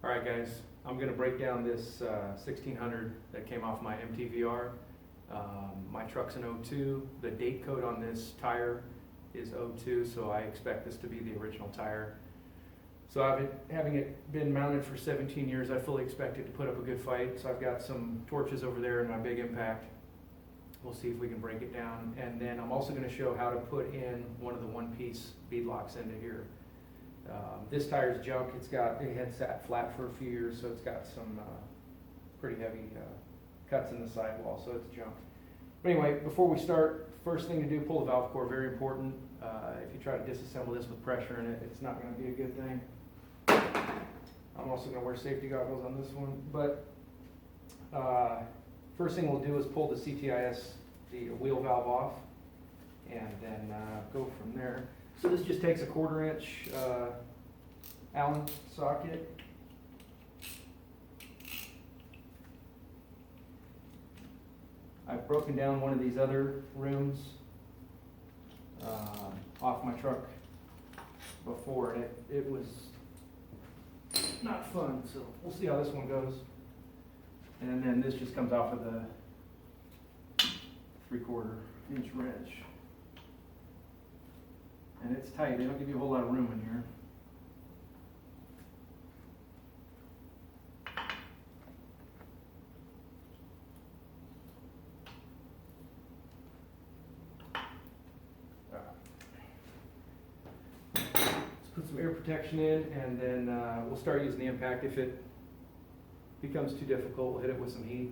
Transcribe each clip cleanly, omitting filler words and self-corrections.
Alright guys, I'm going to break down this 1600 that came off my MTVR. My truck's an 02. The date code on this tire is 02, so I expect this to be the original tire. So having it been mounted for 17 years, I fully expect it to put up a good fight. So I've got some torches over there in my big impact. We'll see if we can break it down. And then I'm also going to show how to put in one of the one-piece bead locks into here. This tire's junk. It had sat flat for a few years, so it's got some pretty heavy cuts in the sidewall, so it's junk. But anyway, before we start, first thing to do, pull the valve core, very important. If you try to disassemble this with pressure in it, it's not going to be a good thing. I'm also going to wear safety goggles on this one. But first thing we'll do is pull the CTIS, the wheel valve off, and then go from there. So this just takes a 1/4 inch Allen socket. I've broken down one of these other rooms off my truck before, and it was not fun, so we'll see how this one goes. And then this just comes off of the 3/4 inch wrench. And it's tight, they don't give you a whole lot of room in here. Let's put some air protection in, and then we'll start using the impact. If it becomes too difficult, we'll hit it with some heat.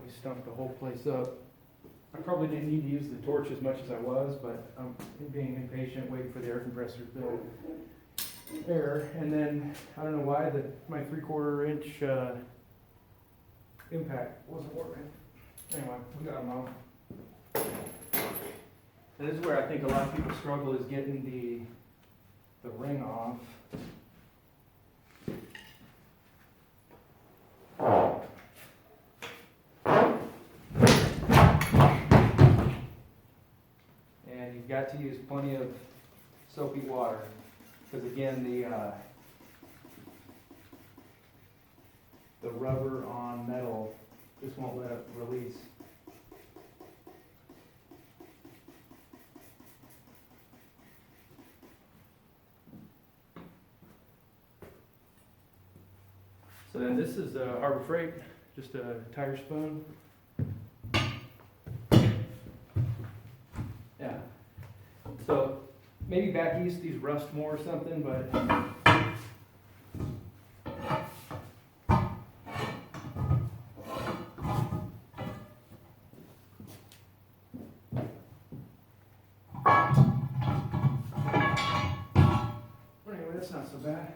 we stumped the whole place up. I probably didn't need to use the torch as much as I was, but I'm being impatient, waiting for the air compressor to build air. And then, I don't know why, my 3/4 inch impact wasn't working. Anyway, we got them off. And this is where I think a lot of people struggle, is getting the ring off. And you've got to use plenty of soapy water, because again, the rubber on metal just won't let it release. So then this is Harbor Freight, just a tire spoon. Yeah. So maybe back east these rust more or something, but anyway, that's not so bad.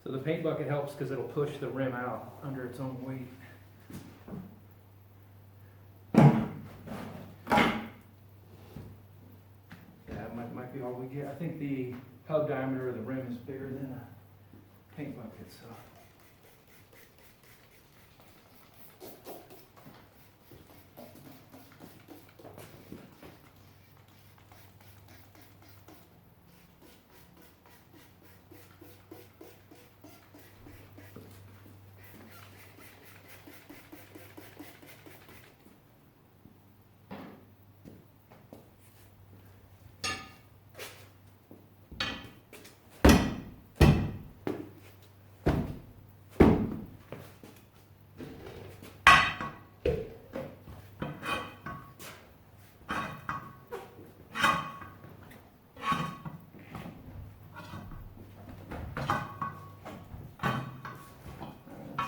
So the paint bucket helps because it'll push the rim out under its own weight. Yeah, it might be all we get. I think the hub diameter of the rim is bigger than a paint bucket, so.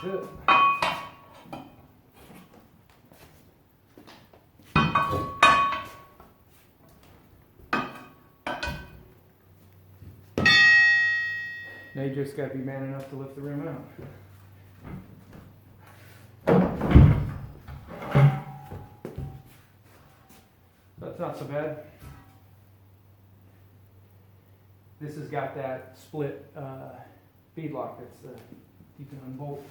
That's it. Now you just got to be man enough to lift the rim out. That's not so bad. This has got that split bead lock that's you can unbolt.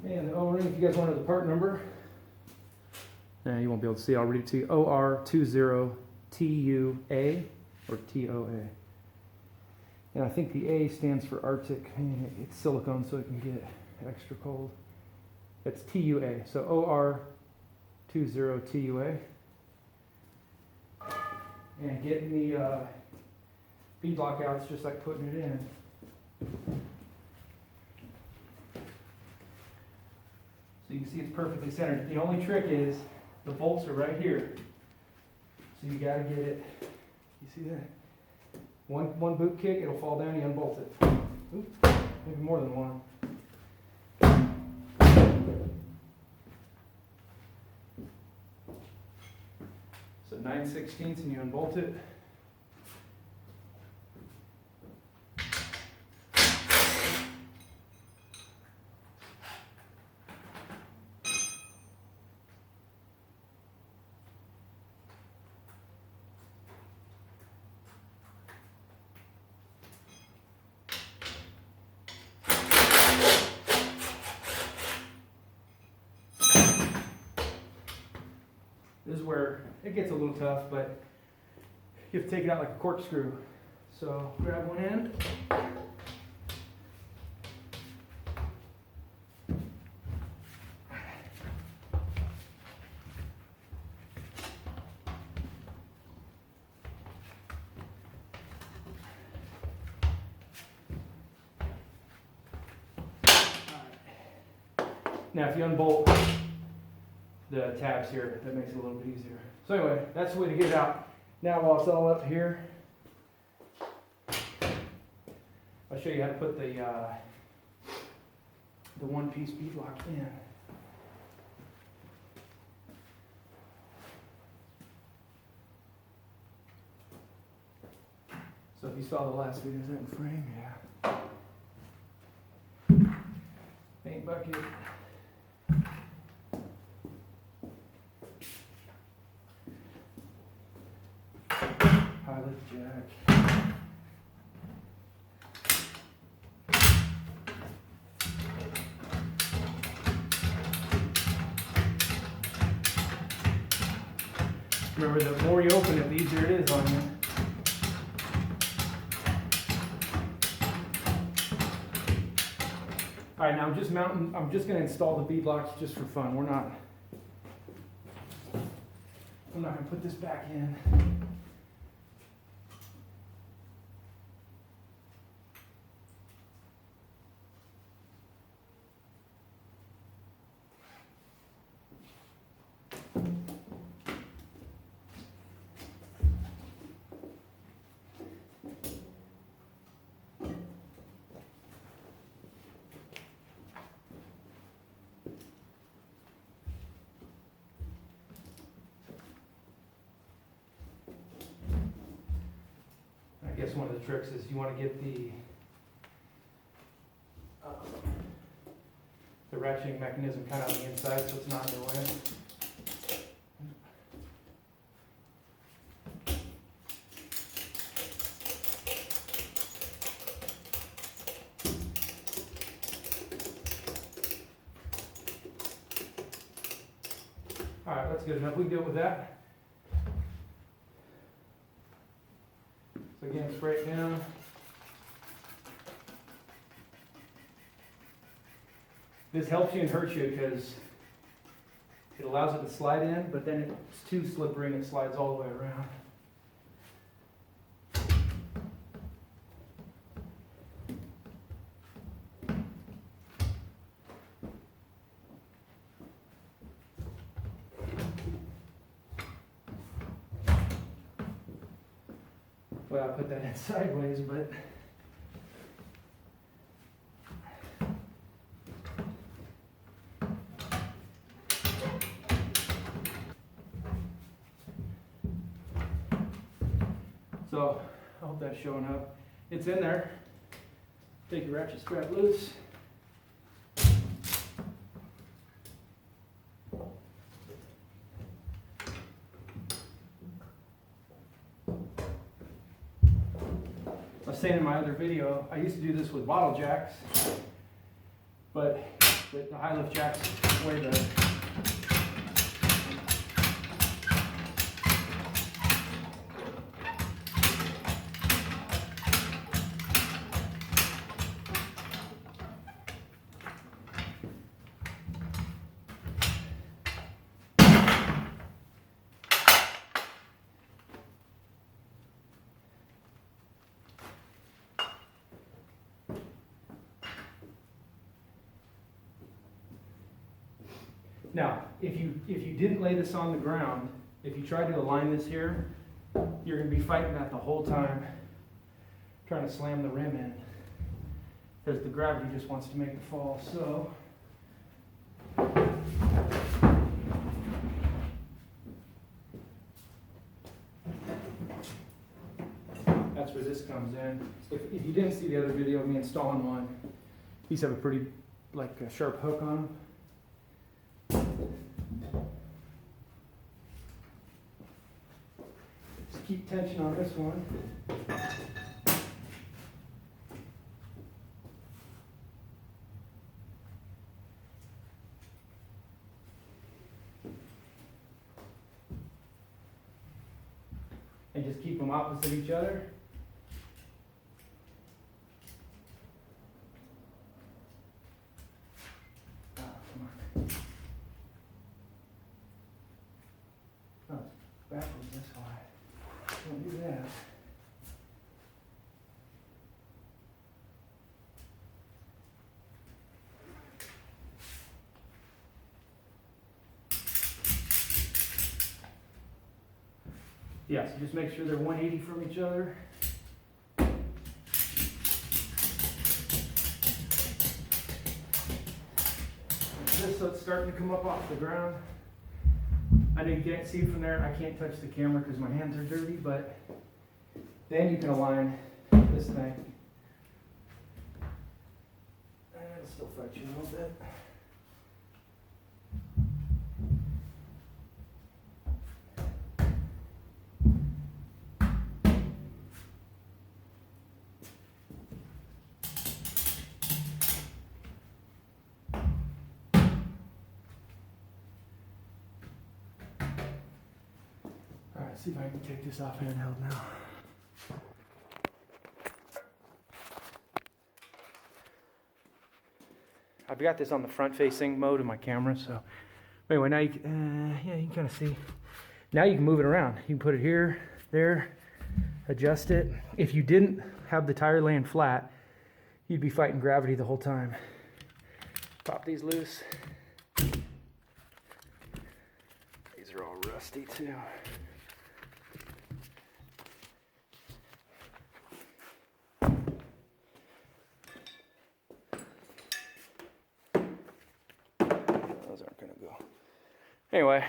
And the O-ring, if you guys wanted the part number, you won't be able to see, I'll read it to you. OR20TUA or TOA. And I think the A stands for Arctic. It's silicone so it can get extra cold. It's TUA, so OR20TUA. And getting the bead lock out is just like putting it in. So you can see it's perfectly centered. The only trick is the bolts are right here. So you gotta get it, you see that? One boot kick, it'll fall down, you unbolt it. Oops, maybe more than one. So 9/16 and you unbolt it. This is it gets a little tough, but you have to take it out like a corkscrew. So grab one end. Now if you unbolt the tabs here, that makes it a little bit easier. So anyway, that's the way to get it out. Now while it's all up here, I'll show you how to put the one-piece bead lock in. So if you saw the last video, is that in frame? Yeah. Paint bucket. Pilot jack. Remember, the more you open it, the easier it is on you. All right, now I'm just going to install the bead locks just for fun. I'm not going to put this back in. I guess one of the tricks is you want to get the ratcheting mechanism kind of on the inside so it's not in your way. All right, that's good enough. We can deal with that. So again, spray it down. This helps you and hurts you because it allows it to slide in, but then it's too slippery and it slides all the way around. Well, I put that in sideways, but so I hope that's showing up. It's in there. Take your ratchet strap loose. I was saying in my other video, I used to do this with bottle jacks, but the high lift jacks way better. Now, if you didn't lay this on the ground, if you tried to align this here, you're going to be fighting that the whole time, trying to slam the rim in, because the gravity just wants to make the fall. So, that's where this comes in. If you didn't see the other video of me installing one, these have a pretty a sharp hook on them. Just keep tension on this one. and just keep them opposite each other. Oh, come on. Oh, it's backwards this way. Don't do that. Yeah, so just make sure they're 180 from each other. Just so it's starting to come up off the ground. I know you can't see from there. I can't touch the camera because my hands are dirty, but then you can align this thing. And it'll still fight you a little bit. See if I can take this off handheld now. I've got this on the front facing mode of my camera, so anyway, now you can, yeah, you can kind of see. Now you can move it around. You can put it here, there, adjust it. If you didn't have the tire laying flat, you'd be fighting gravity the whole time. Pop these loose. These are all rusty too. Anyway,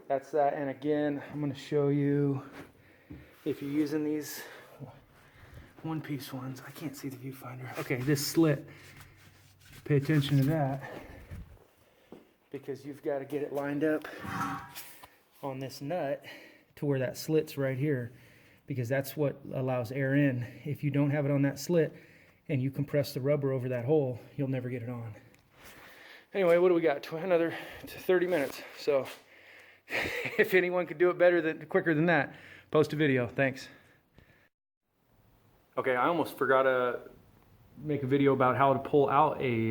that's that. And again, I'm going to show you, if you're using these one-piece ones, I can't see the viewfinder. Okay, this slit, pay attention to that, because you've got to get it lined up on this nut to where that slit's right here, because that's what allows air in. If you don't have it on that slit and you compress the rubber over that hole, you'll never get it on. Anyway, what do we got? Another 30 minutes. So if anyone could do it quicker than that, post a video. Thanks. Okay, I almost forgot to make a video about how to pull out a,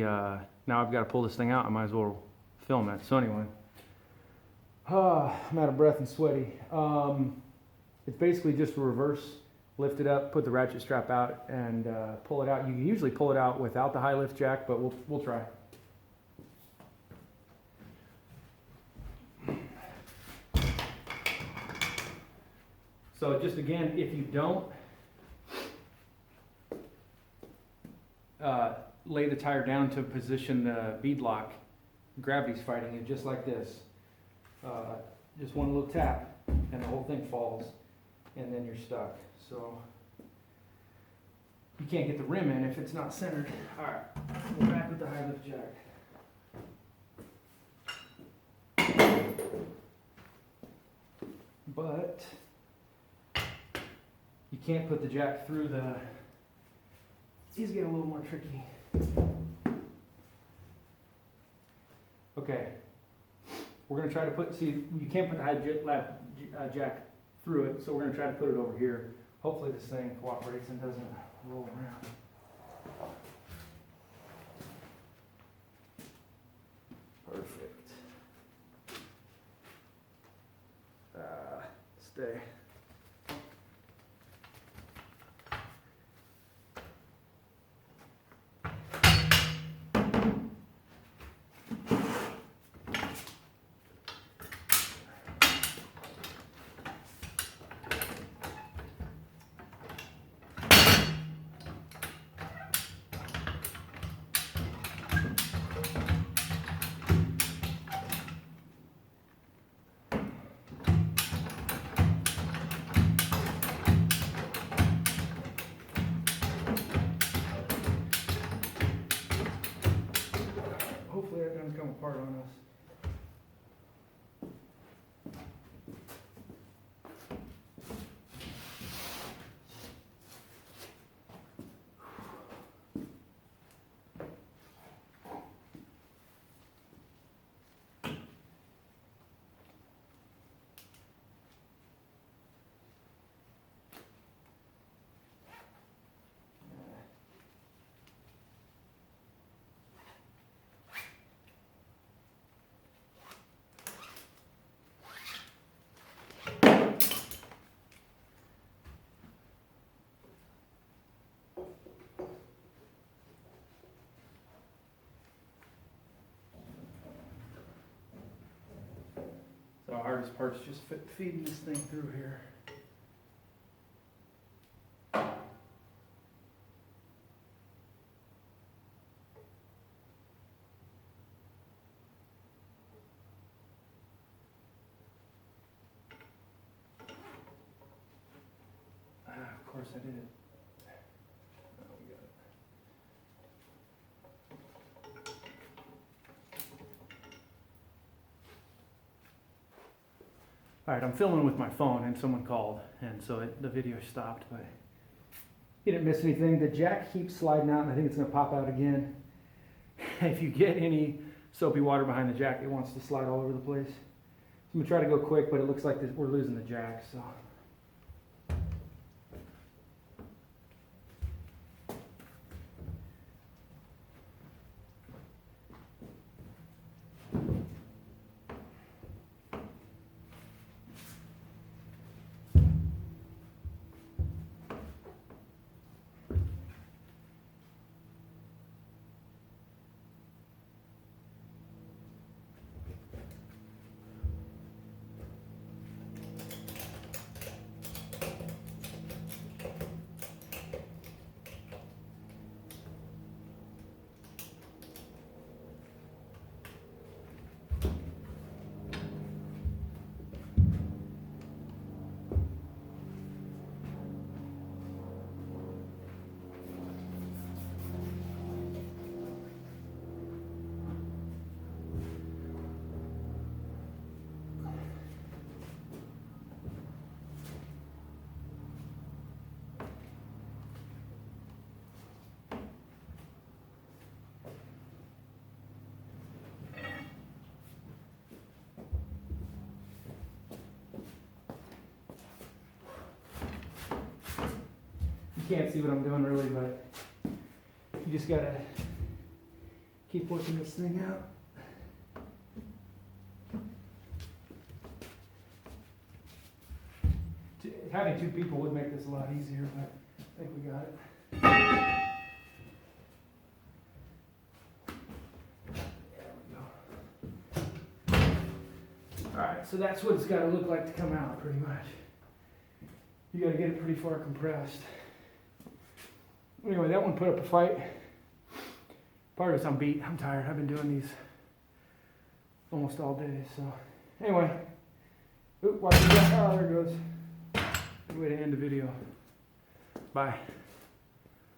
now I've got to pull this thing out. I might as well film it. So anyway, I'm out of breath and sweaty. It's basically just a reverse. Lift it up, put the ratchet strap out, and pull it out. You can usually pull it out without the high lift jack, but we'll try. So just again, if you don't lay the tire down to position the bead lock, gravity's fighting it just like this. Just one little tap and the whole thing falls, and then you're stuck. So you can't get the rim in if it's not centered. All right, we're back with the high lift jack. But you can't put the jack through the, these get a little more tricky. Okay, we're going to try to put, see, you can't put the high jack through it, so we're going to try to put it over here. Hopefully this thing cooperates and doesn't roll around. Perfect. Stay. hardest part's just feeding this thing through here. Of course I did it. Oh, we got it. All right, I'm filming with my phone and someone called, and so the video stopped, but you didn't miss anything. The jack keeps sliding out, and I think it's gonna pop out again. If you get any soapy water behind the jack, it wants to slide all over the place. So I'm gonna try to go quick, but it looks like we're losing the jack, so. You can't see what I'm doing really, but you just gotta keep working this thing out. Having two people would make this a lot easier, but I think we got it. There we go. Alright, so that's what it's gotta look like to come out pretty much. You gotta get it pretty far compressed. Anyway, that one put up a fight. Part of it's I'm beat. I'm tired. I've been doing these almost all day. So, anyway. Watch that. Oh, there it goes. Good way to end the video. Bye.